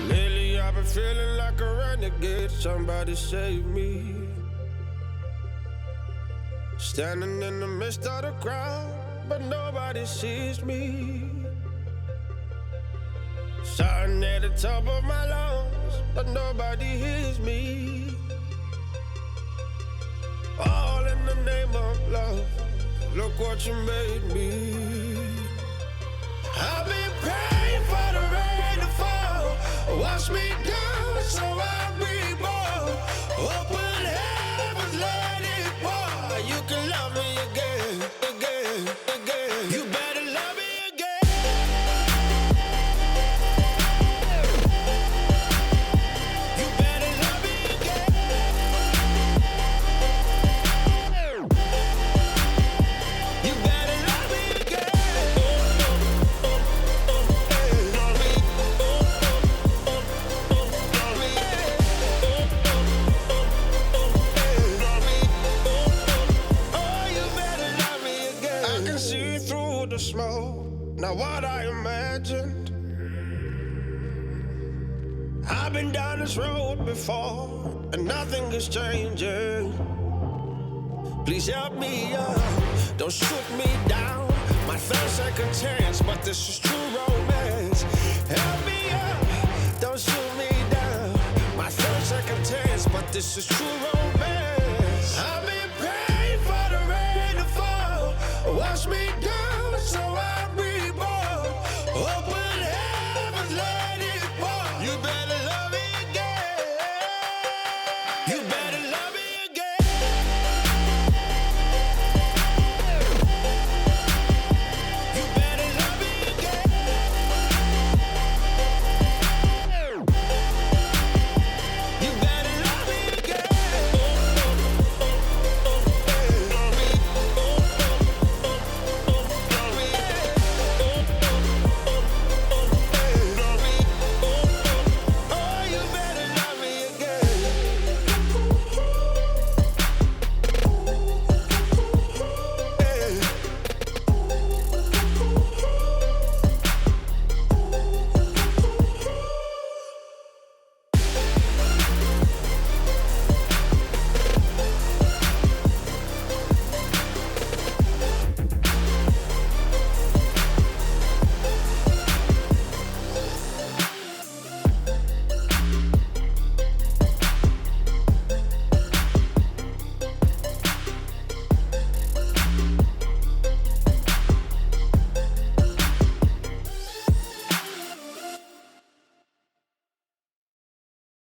Lately I've been feeling like a renegade. Somebody save me. Standing in the midst of the crowd, but nobody sees me. Shouting at the top of my lungs, but nobody hears me. All in the name of love, look what you made me. I've been praying for the rain to fall, wash me down so I reborn. Open heavens, let it pour. You can love me again, again, again. You better love me again. You better love me again. You better love me again. Oh, you better love me again. I can see through the smoke, not what I imagined. I've been down this road before, and nothing is changing. Please help me up, don't shoot me down. My first second chance, but this is true romance. Help me up, don't shoot me down. My first second chance, but this is true romance. I've been praying for the rain to fall, wash me down so I reborn. Open